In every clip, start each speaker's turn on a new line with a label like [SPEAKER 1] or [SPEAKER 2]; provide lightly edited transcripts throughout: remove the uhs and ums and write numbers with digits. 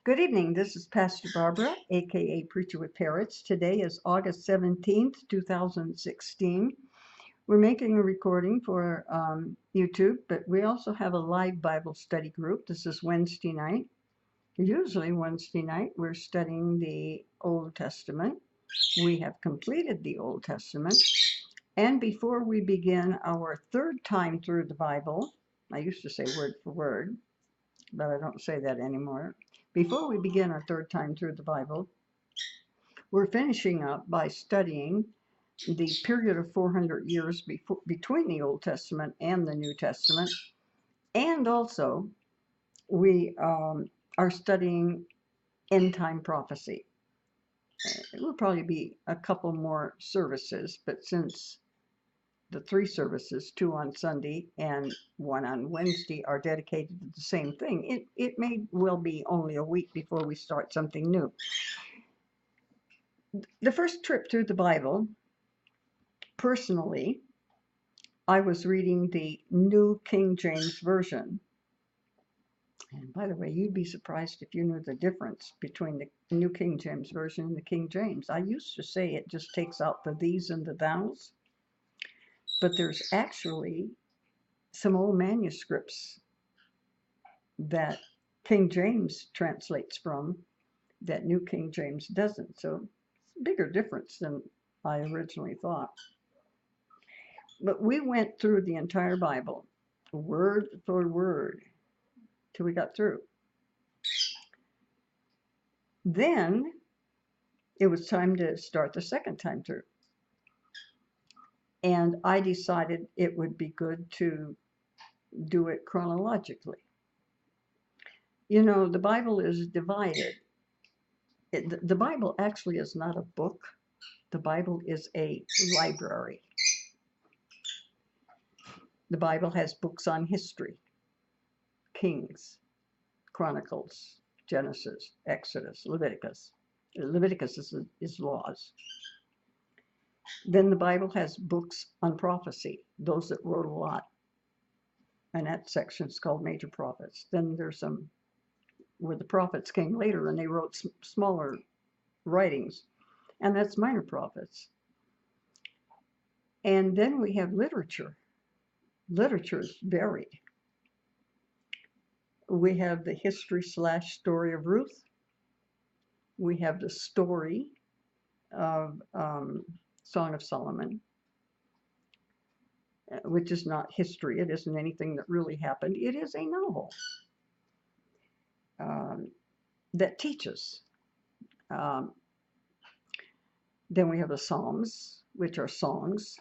[SPEAKER 1] Good evening. This is Pastor Barbara, aka Preacher with Parrots. Today is August 17th, 2016. We're making a recording for YouTube, but we also have a live Bible study group. This is Wednesday night. Usually, Wednesday night, we're studying the Old Testament. We have completed the Old Testament. And before we begin our third time through the Bible, I used to say word for word, but I don't say that anymore. Before we begin our third time through the Bible, we're finishing up by studying the period of 400 years between the Old Testament and the New Testament. And also, we are studying end time prophecy. It will probably be a couple more services, but since the three services, two on Sunday and one on Wednesday, are dedicated to the same thing, it may well be only a week before we start something new. The first trip through the Bible, personally, I was reading the New King James Version. And by the way, you'd be surprised if you knew the difference between the New King James Version and the King James. I used to say it just takes out the these and the thous, but there's actually some old manuscripts that King James translates from that New King James doesn't. So it's a bigger difference than I originally thought. But we went through the entire Bible, word for word, till we got through. Then it was time to start the second time through. And I decided it would be good to do it chronologically. You know, the Bible is divided. The Bible actually is not a book. The Bible is a library. The Bible has books on history, Kings, Chronicles, Genesis, Exodus, Leviticus. Leviticus is laws. Then the Bible has books on prophecy, those that wrote a lot. And that section is called Major Prophets. Then there's some where the prophets came later and they wrote smaller writings, and that's Minor Prophets. And then we have literature. Literature is varied. We have the history/story of Ruth. We have the story of Song of Solomon, which is not history. It isn't anything that really happened. It is a novel that teaches. Then we have the Psalms, which are songs.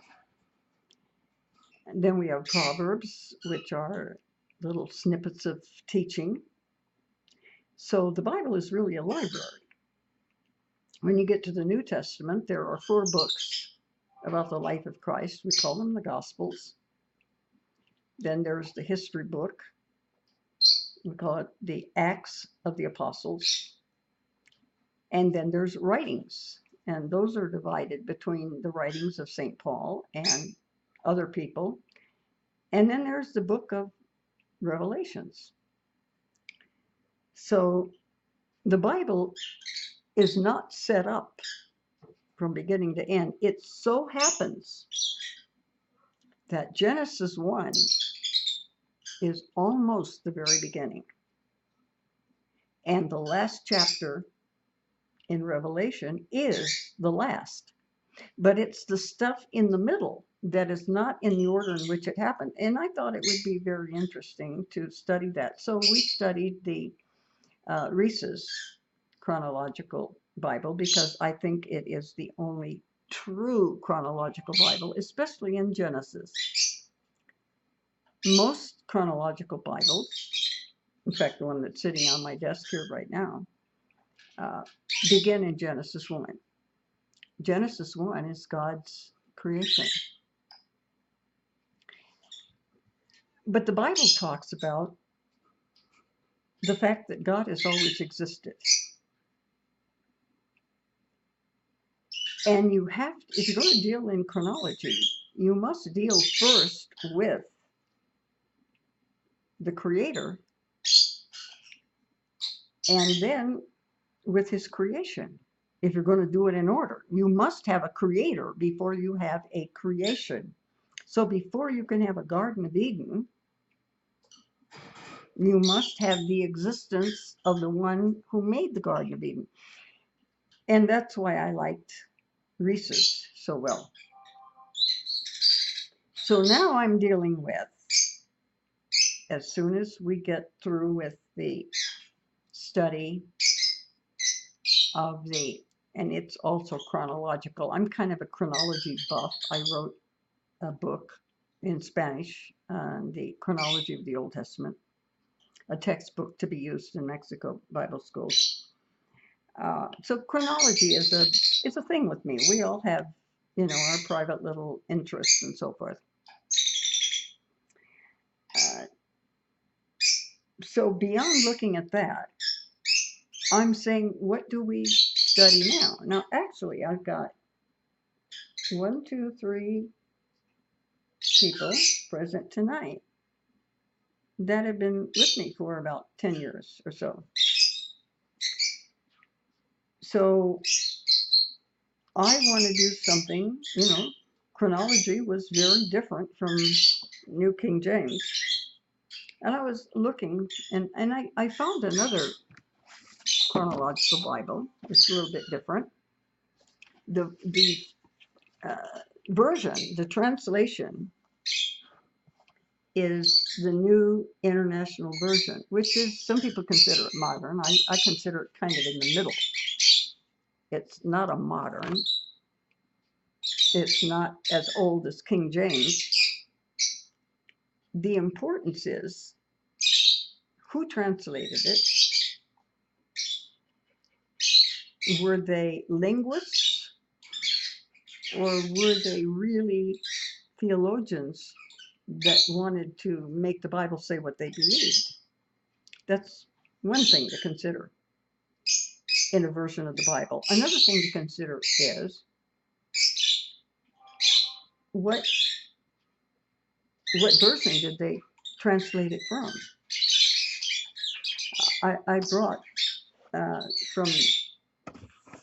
[SPEAKER 1] And then we have Proverbs, which are little snippets of teaching. So the Bible is really a library. When you get to the New Testament, there are 4 books about the life of Christ. We call them the Gospels. Then there's the history book. We call it the Acts of the Apostles. And then there's writings. And those are divided between the writings of St. Paul and other people. And then there's the book of Revelations. So the Bible is not set up from beginning to end. It so happens that Genesis 1 is almost the very beginning. And the last chapter in Revelation is the last. But it's the stuff in the middle that is not in the order in which it happened. And I thought it would be very interesting to study that. So we studied the Reese's Chronological Bible because I think it is the only true chronological Bible, especially in Genesis. Most chronological Bibles, in fact, the one that's sitting on my desk here right now, begin in Genesis 1. Genesis 1 is God's creation. But the Bible talks about the fact that God has always existed. And you have, if you're going to deal in chronology, you must deal first with the Creator And then with his creation, if you're going to do it in order, you must have a creator before you have a creation. So before you can have a Garden of Eden, you must have the existence of the one who made the Garden of Eden. And that's why I liked Reese's so well. So now I'm dealing with, as soon as we get through with the study of and it's also chronological. I'm kind of a chronology buff. I wrote a book in Spanish on the chronology of the Old Testament, a textbook to be used in Mexico Bible schools. So chronology is a thing with me. We all have, our private little interests and so forth. So beyond looking at that, I'm saying, what do we study now? Now, actually, I've got 1, 2, 3 people present tonight that have been with me for about 10 years or so. So I want to do something, chronology was very different from New King James. And I was looking, and I found another chronological Bible. It's a little bit different. The version, the translation, is the New International Version, which is, some people consider it modern. I consider it kind of in the middle. It's not a modern. It's not as old as King James. The importance is who translated it. Were they linguists, or were they really theologians that wanted to make the Bible say what they believed? That's one thing to consider in a version of the Bible. Another thing to consider is what version did they translate it from? I brought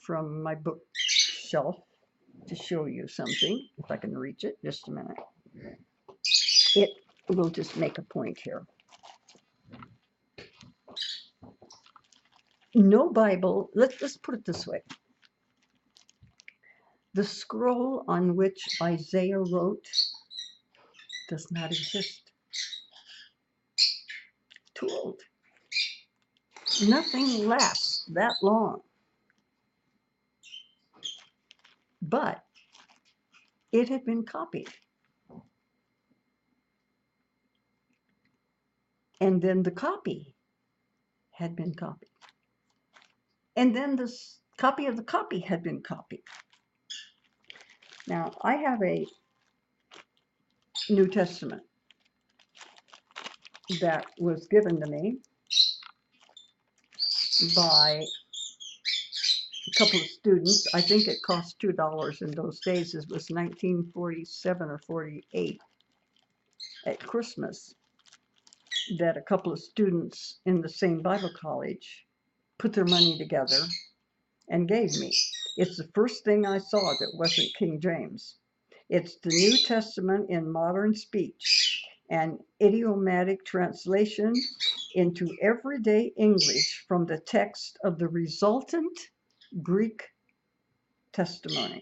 [SPEAKER 1] from my bookshelf to show you something, if I can reach it, just a minute. It will just make a point here. No Bible, let's put it this way. The scroll on which Isaiah wrote does not exist. Too old. Nothing lasts that long. But it had been copied. And then the copy had been copied. And then the copy of the copy had been copied. Now, I have a New Testament that was given to me by a couple of students. I think it cost $2 in those days. It was 1947 or 48 at Christmas, that a couple of students in the same Bible college put their money together and gave me. It's the first thing I saw that wasn't King James. It's the New Testament in modern speech, an idiomatic translation into everyday English from the text of the resultant Greek testimony.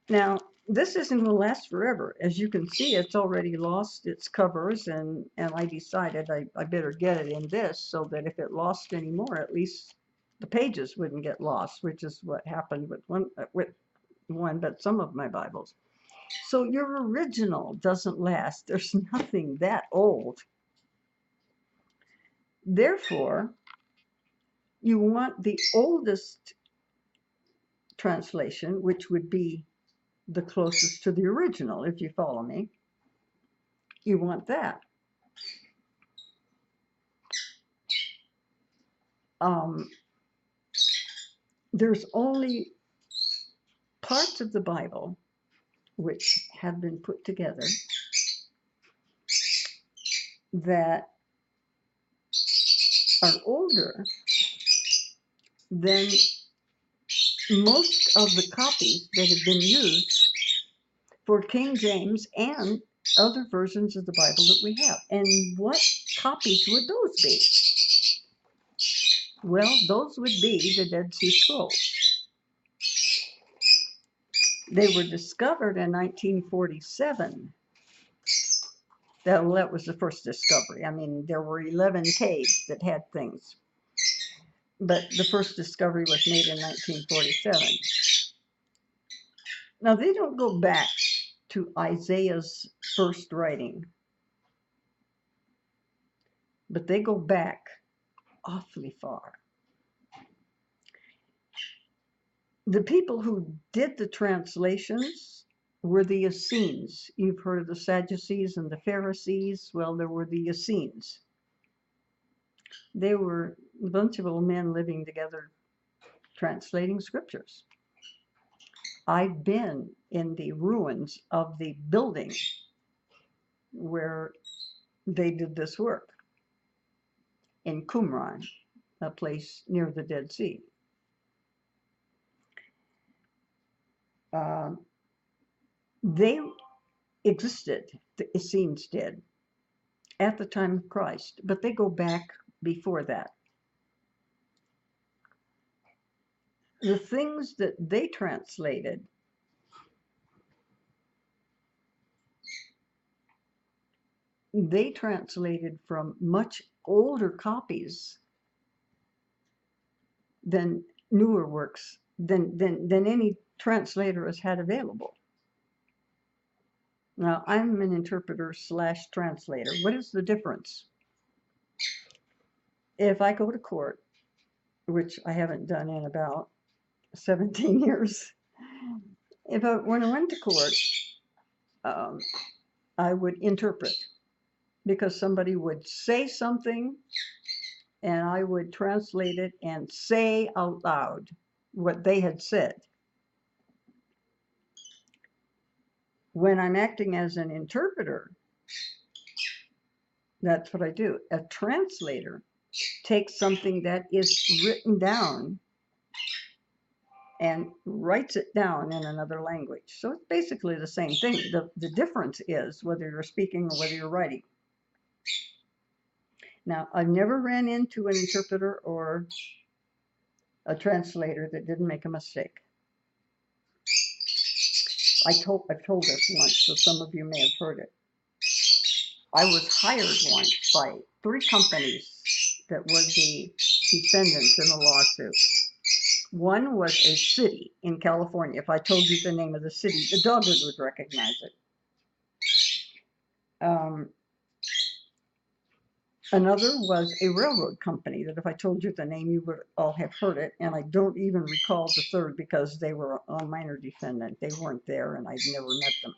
[SPEAKER 1] Now, this isn't going to last forever. As you can see, it's already lost its covers, and I decided I better get it in this so that if it lost anymore, at least the pages wouldn't get lost, which is what happened with one, but some of my Bibles. So your original doesn't last. There's nothing that old. Therefore, you want the oldest translation, which would be the closest to the original, if you follow me. You want that. There's only parts of the Bible which have been put together that are older than most of the copies that have been used for King James and other versions of the Bible that we have. And what copies would those be? Well, those would be the Dead Sea Scrolls. They were discovered in 1947. That was the first discovery. I mean, there were 11 caves that had things, but the first discovery was made in 1947. Now, they don't go back to Isaiah's first writing, but they go back awfully far. The people who did the translations were the Essenes. You've heard of the Sadducees and the Pharisees. Well, there were the Essenes. They were a bunch of old men living together translating scriptures. I've been in the ruins of the building where they did this work in Qumran, a place near the Dead Sea. They existed, the Essenes did, at the time of Christ, but they go back before that. The things that they translated from much older copies than newer works, than any translator has had available. Now, I'm an interpreter / translator. What is the difference? If I go to court, which I haven't done in about 17 years, when I went to court, I would interpret, because somebody would say something and I would translate it and say out loud what they had said. When I'm acting as an interpreter, that's what I do. A translator takes something that is written down and writes it down in another language. So it's basically the same thing. The difference is whether you're speaking or whether you're writing. Now, I've never ran into an interpreter or a translator that didn't make a mistake. I've told this once, so some of you may have heard it. I was hired once by 3 companies that were the defendants in the lawsuit. One was a city in California. If I told you the name of the city, the dogwood would recognize it. Another was a railroad company that if I told you the name, you would all have heard it. And I don't even recall the third because they were a minor defendant. They weren't there and I'd never met them.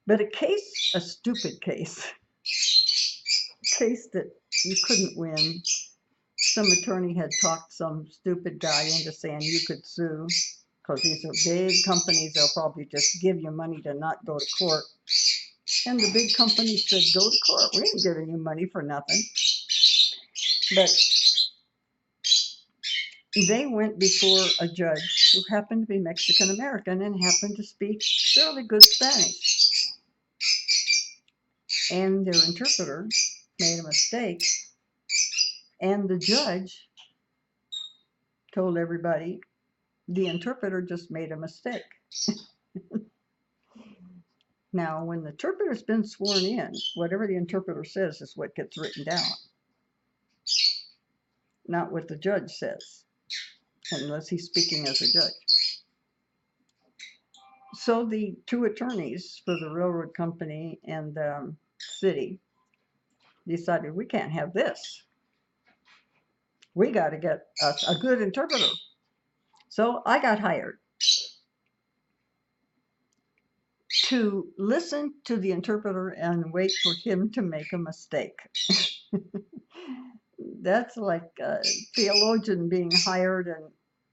[SPEAKER 1] But a stupid case that you couldn't win. Some attorney had talked some stupid guy into saying you could sue because these are big companies. They'll probably just give you money to not go to court. And the big company said, go to court. We ain't giving you money for nothing. But they went before a judge who happened to be Mexican-American and happened to speak fairly good Spanish. And their interpreter made a mistake. And the judge told everybody, the interpreter just made a mistake. Now, when the interpreter's been sworn in, whatever the interpreter says is what gets written down, not what the judge says, unless he's speaking as a judge. So the 2 attorneys for the railroad company and the city decided, we can't have this. We got to get a good interpreter. So I got hired to listen to the interpreter and wait for him to make a mistake. That's like a theologian being hired and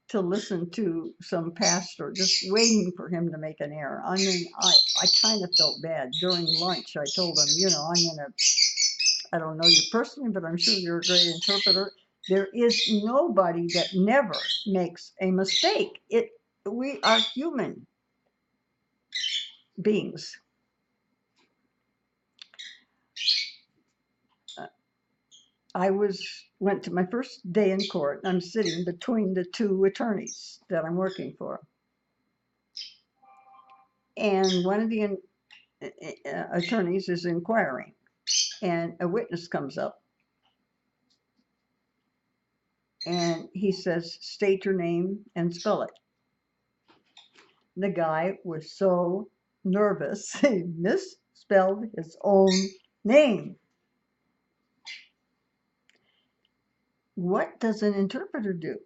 [SPEAKER 1] to listen to some pastor, just waiting for him to make an error. I mean, I kind of felt bad. During lunch, I told him, you know, I don't know you personally, but I'm sure you're a great interpreter. There is nobody that never makes a mistake. We are human beings. I went to my first day in court. I'm sitting between the two attorneys that I'm working for. And one of the attorneys is inquiring, and a witness comes up, and he says, state your name and spell it. The guy was so nervous, he misspelled his own name. What does an interpreter do?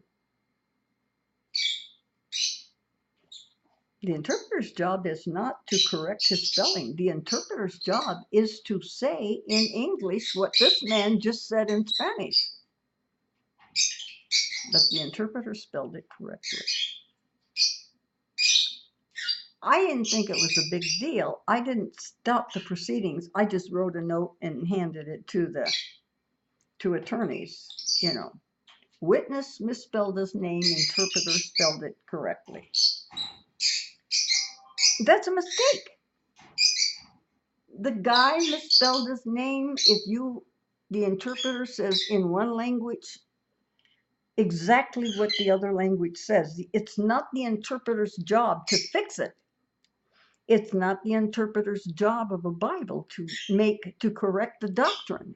[SPEAKER 1] The interpreter's job is not to correct his spelling. The interpreter's job is to say in English what this man just said in Spanish. But the interpreter spelled it correctly. I didn't think it was a big deal. I didn't stop the proceedings. I just wrote a note and handed it to the two attorneys. Witness misspelled his name, interpreter spelled it correctly. That's a mistake. The guy misspelled his name. The interpreter says in one language exactly what the other language says. It's not the interpreter's job to fix it. It's not the interpreter's job of a Bible to correct the doctrine.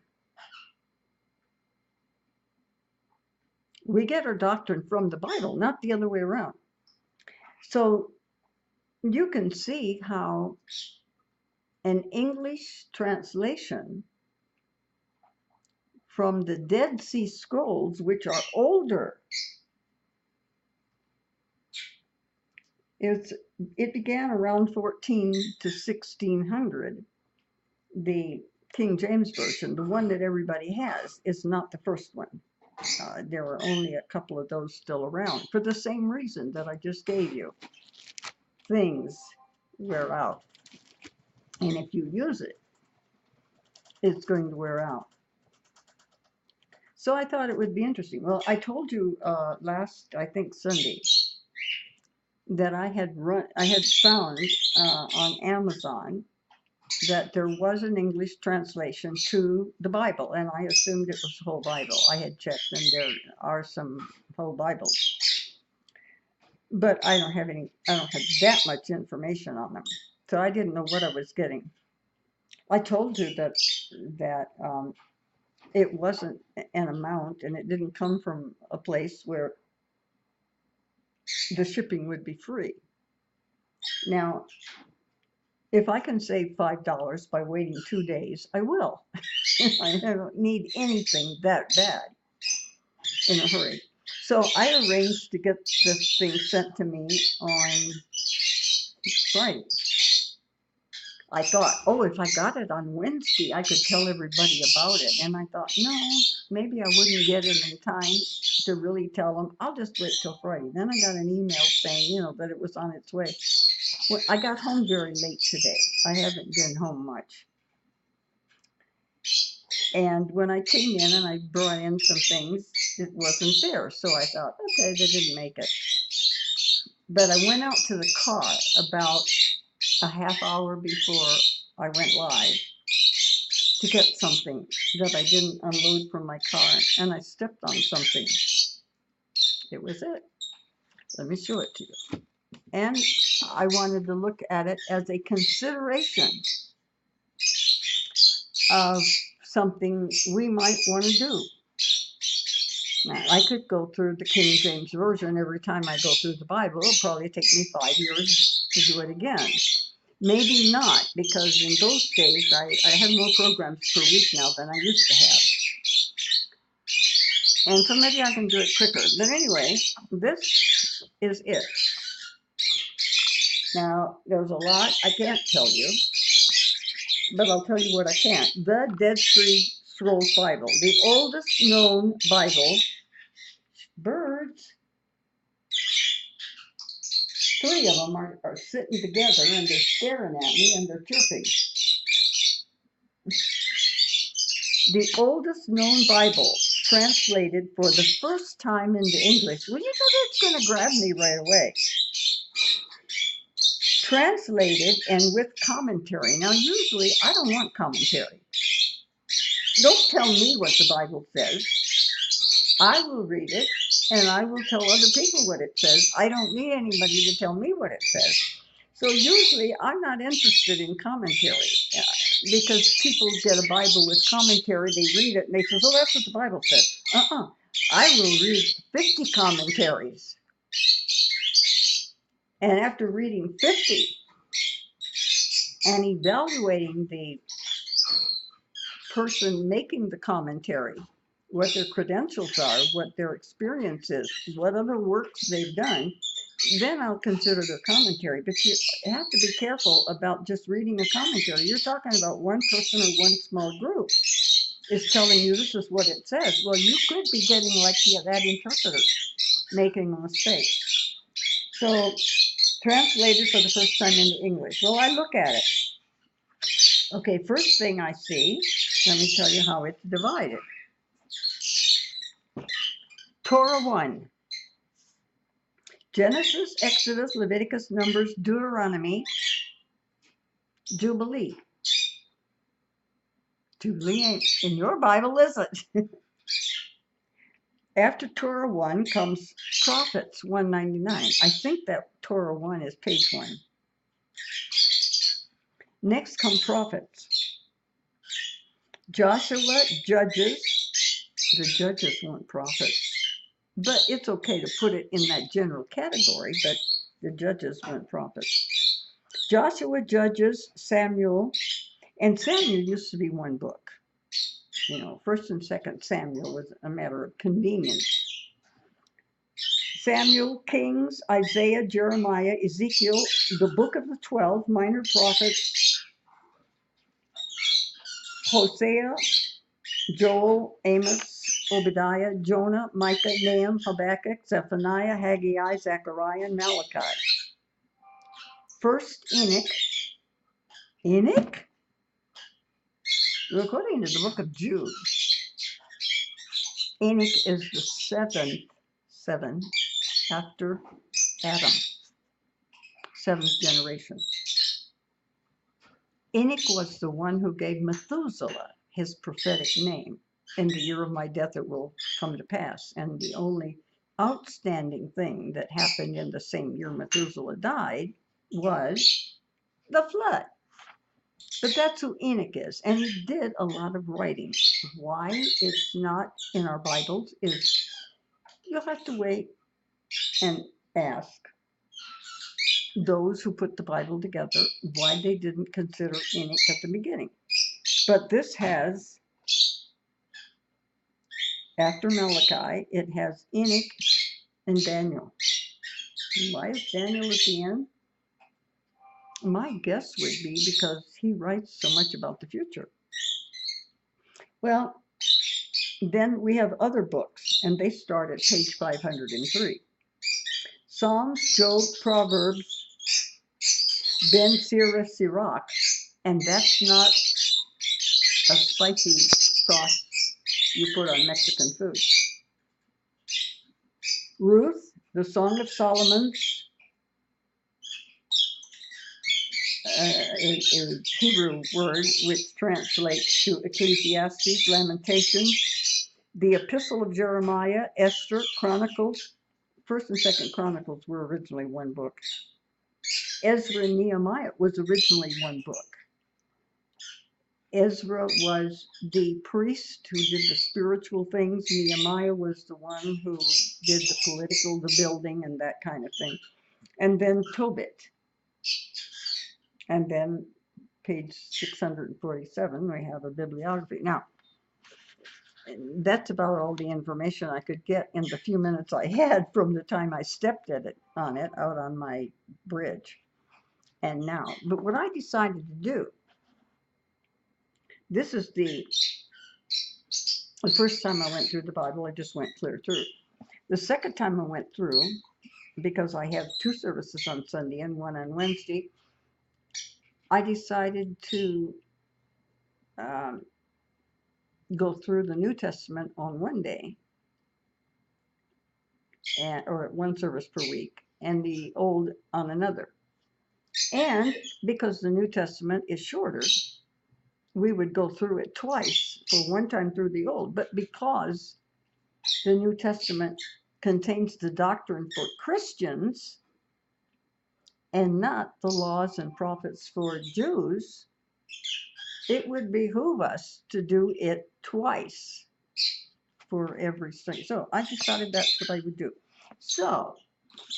[SPEAKER 1] We get our doctrine from the Bible, not the other way around. So you can see how an English translation from the Dead Sea Scrolls, which are older, it began around 14 to 1600. The King James Version, the one that everybody has, is not the first one. There are only a couple of those still around for the same reason that I just gave you. Things wear out. And if you use it, it's going to wear out. So I thought it would be interesting. Well, I told you last, I think Sunday, that I had found on Amazon that there was an English translation to the Bible, and I assumed it was the whole Bible. I had checked, and there are some whole Bibles, but I don't have that much information on them, so I didn't know what I was getting. I told you that it wasn't an amount, and it didn't come from a place where the shipping would be free. Now, if I can save $5 by waiting 2 days, I will. I don't need anything that bad in a hurry. So I arranged to get this thing sent to me on Friday. I thought, if I got it on Wednesday, I could tell everybody about it. And I thought, no, maybe I wouldn't get it in time to really tell them. I'll just wait till Friday. Then I got an email saying, that it was on its way. Well, I got home very late today. I haven't been home much. And when I came in and I brought in some things, it wasn't there. So I thought, okay, they didn't make it. But I went out to the car about a half hour before I went live to get something that I didn't unload from my car, and I stepped on something. It was it. Let me show it to you. And I wanted to look at it as a consideration of something we might want to do. Now, I could go through the King James Version every time I go through the Bible. It'll probably take me 5 years to do it again. Maybe not, because in those days I have more programs per week now than I used to have. And so maybe I can do it quicker. But anyway, this is it. Now, there's a lot I can't tell you, but I'll tell you what I can. The Dead Sea Scrolls Bible, the oldest known Bible. Birds. 3 of them are sitting together, and they're staring at me, and they're chirping. The oldest known Bible translated for the first time into English. Well, you know that's going to grab me right away. Translated and with commentary. Now, usually I don't want commentary. Don't tell me what the Bible says. I will read it and I will tell other people what it says. I don't need anybody to tell me what it says. So usually I'm not interested in commentary because people get a Bible with commentary, they read it and they say, oh, that's what the Bible says. I will read 50 commentaries. And after reading 50 and evaluating the person making the commentary, what their credentials are, what their experience is, what other works they've done, then I'll consider their commentary. But you have to be careful about just reading a commentary. You're talking about one person or one small group is telling you this is what it says. Well, you could be getting like that interpreter making a mistake. So translated for the first time into English. Well, I look at it. Okay, first thing I see, let me tell you how it's divided. Torah 1. Genesis, Exodus, Leviticus, Numbers, Deuteronomy, Jubilee. Jubilee ain't in your Bible, is it? After Torah 1 comes Prophets 199. I think that Torah 1 is page 1. Next come Prophets. Joshua, Judges. The Judges weren't prophets. But it's okay to put it in that general category, but the Judges weren't prophets. Joshua, Judges, Samuel, and Samuel used to be one book. You know, 1st and 2nd Samuel was a matter of convenience. Samuel, Kings, Isaiah, Jeremiah, Ezekiel, the book of the 12 minor prophets, Hosea, Joel, Amos, Obadiah, Jonah, Micah, Nahum, Habakkuk, Zephaniah, Haggai, Zechariah, and Malachi. First Enoch. Enoch? According to the book of Jude, Enoch is the seven after Adam, 7th generation. Enoch was the one who gave Methuselah his prophetic name. In the year of my death it will come to pass. And the only outstanding thing that happened in the same year Methuselah died was the flood. But that's who Enoch is. And he did a lot of writing. Why it's not in our Bibles is you'll have to wait and ask those who put the Bible together why they didn't consider Enoch at the beginning. But this has, after Malachi, it has Enoch and Daniel. Why is Daniel at the end? My guess would be because he writes so much about the future. Well, then we have other books, and they start at page 503. Psalms, Job, Proverbs, Ben Sirach, Sirach, and that's not a spicy sauce you put on Mexican food. Ruth, the Song of Solomon, a Hebrew word which translates to Ecclesiastes, Lamentations, the Epistle of Jeremiah, Esther, Chronicles. 1st and 2nd Chronicles were originally one book. Ezra and Nehemiah was originally one book. Ezra was the priest who did the spiritual things. Nehemiah was the one who did the political, the building, and that kind of thing. And then Tobit. And then page 647, we have a bibliography. Now, that's about all the information I could get in the few minutes I had from the time I stepped on it out on my bridge and now. But what I decided to do, this is the first time I went through the Bible, I just went clear through. The second time I went through, because I have 2 services on Sunday and 1 on Wednesday, I decided to go through the New Testament on one day, or one service per week, and the Old on another. And because the New Testament is shorter, we would go through it twice, for one time through the Old. But because the New Testament contains the doctrine for Christians and not the laws and prophets for Jews, it would behoove us to do it twice for every study. So I decided that's what I would do. So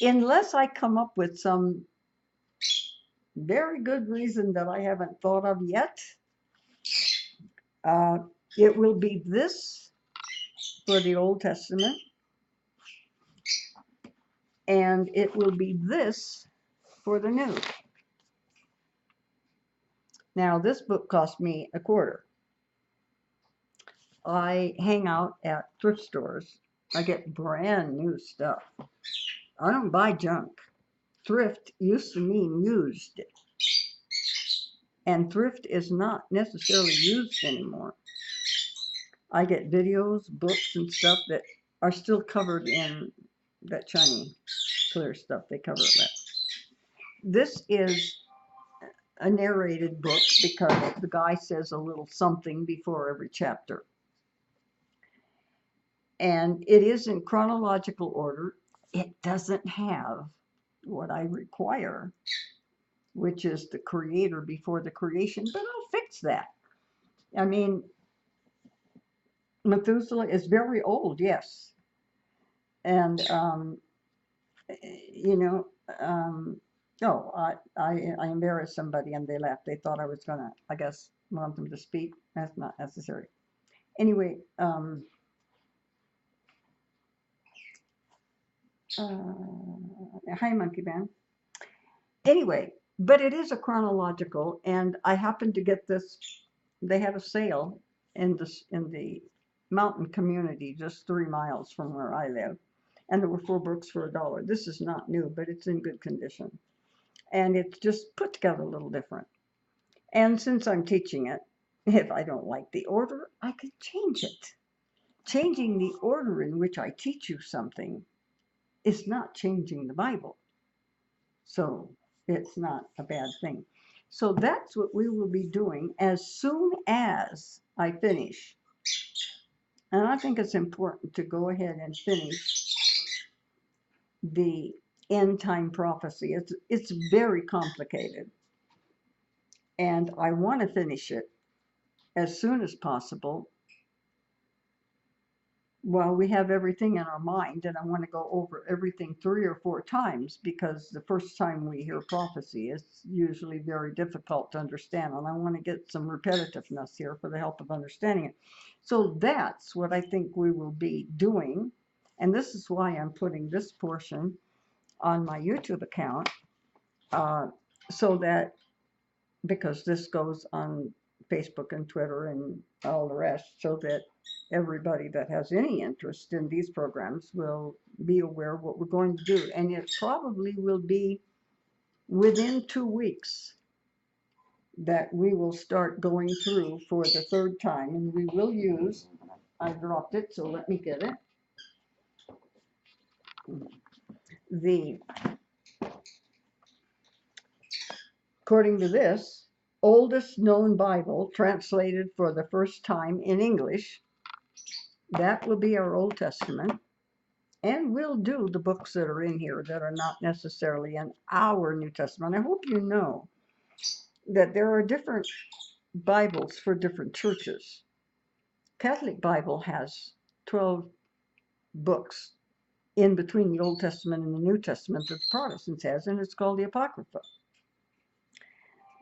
[SPEAKER 1] unless I come up with some very good reason that I haven't thought of yet, uh, it will be this for the Old Testament, and it will be this for the New. Now, this book cost me $0.25. I hang out at thrift stores. I get brand new stuff. I don't buy junk. Thrift used to mean used, and thrift is not necessarily used anymore. I get videos, books, and stuff that are still covered in that shiny clear stuff they cover it with. This is a narrated book because the guy says a little something before every chapter. And it is in chronological order. It doesn't have what I require, which is the creator before the creation, but I'll fix that. I mean, Methuselah is very old, yes. And, you know, no, I embarrassed somebody and they laughed. They thought I was going to, I guess, want them to speak. That's not necessary. Anyway, hi, Monkey Man. Anyway, but it is a chronological, and I happened to get this. They had a sale in the mountain community just 3 miles from where I live, and there were 4 books for $1. This is not new, but it's in good condition, and it's just put together a little different. And since I'm teaching it, if I don't like the order, I could change it. Changing the order in which I teach you something is not changing the Bible. So it's not a bad thing. So that's what we will be doing as soon as I finish. And I think it's important to go ahead and finish the end time prophecy. It's very complicated. And I want to finish it as soon as possible while we have everything in our mind. And I want to go over everything 3 or 4 times, because the first time we hear prophecy is usually very difficult to understand. And I want to get some repetitiveness here for the help of understanding it. So that's what I think we will be doing. And this is why I'm putting this portion on my YouTube account, so that, because this goes on Facebook and Twitter and all the rest, so that everybody that has any interest in these programs will be aware of what we're going to do. And it probably will be within 2 weeks that we will start going through for the 3rd time. And we will use, I dropped it, so let me get it. According to this, oldest known Bible translated for the first time in English, that will be our Old Testament. And we'll do the books that are in here that are not necessarily in our New Testament. I hope you know that there are different Bibles for different churches. Catholic Bible has 12 books in between the Old Testament and the New Testament that the Protestants has, and it's called the Apocrypha.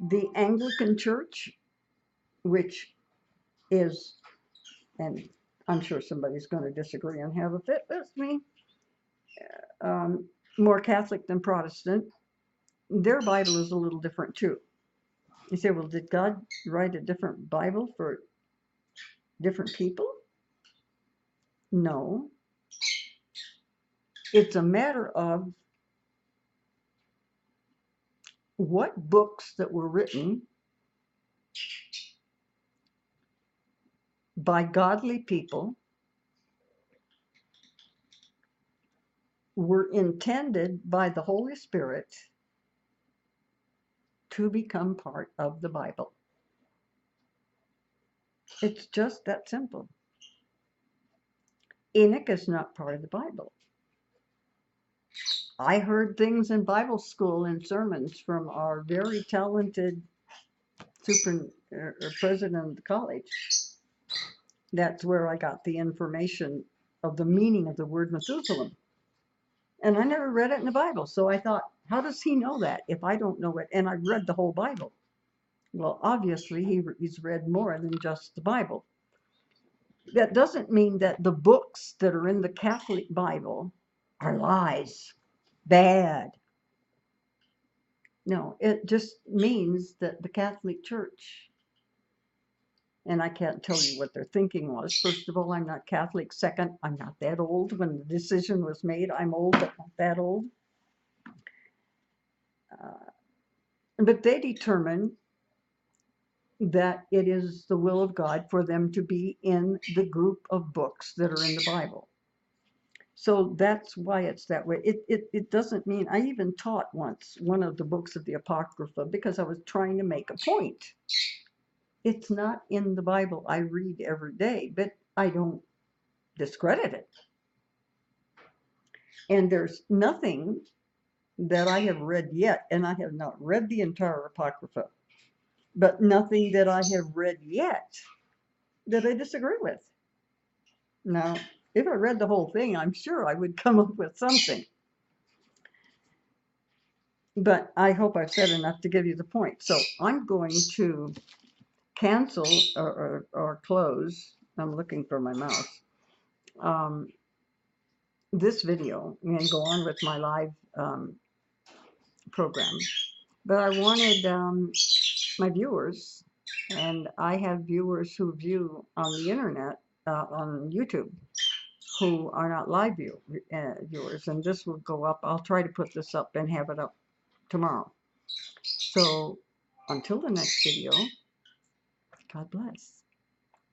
[SPEAKER 1] The Anglican Church, which is, and I'm sure somebody's going to disagree and have a fit with me, more Catholic than Protestant, their Bible is a little different too. You say, well, did God write a different Bible for different people? No. It's a matter of what books that were written by godly people were intended by the Holy Spirit to become part of the Bible. It's just that simple. Enoch is not part of the Bible. I heard things in Bible school and sermons from our very talented president of the college. That's where I got the information of the meaning of the word Methuselah. And I never read it in the Bible. So I thought, how does he know that if I don't know it? And I read the whole Bible. Well, obviously, he's read more than just the Bible. That doesn't mean that the books that are in the Catholic Bible are lies, bad. No, it just means that the Catholic Church, and I can't tell you what their thinking was. First of all, I'm not Catholic. Second, I'm not that old. When the decision was made, I'm old, but not that old. But they determined that it is the will of God for them to be in the group of books that are in the Bible. So that's why it's that way. It doesn't mean, I even taught once one of the books of the Apocrypha because I was trying to make a point. It's not in the Bible I read every day, but I don't discredit it. And there's nothing that I have read yet, and I have not read the entire Apocrypha, but nothing that I have read yet that I disagree with. Now, if I read the whole thing, I'm sure I would come up with something. But I hope I've said enough to give you the point. So I'm going to cancel or close. I'm looking for my mouse. This video and go on with my live program. But I wanted my viewers, and I have viewers who view on the internet, on YouTube, who are not live viewers, and this will go up. I'll try to put this up and have it up tomorrow. So until the next video, God bless.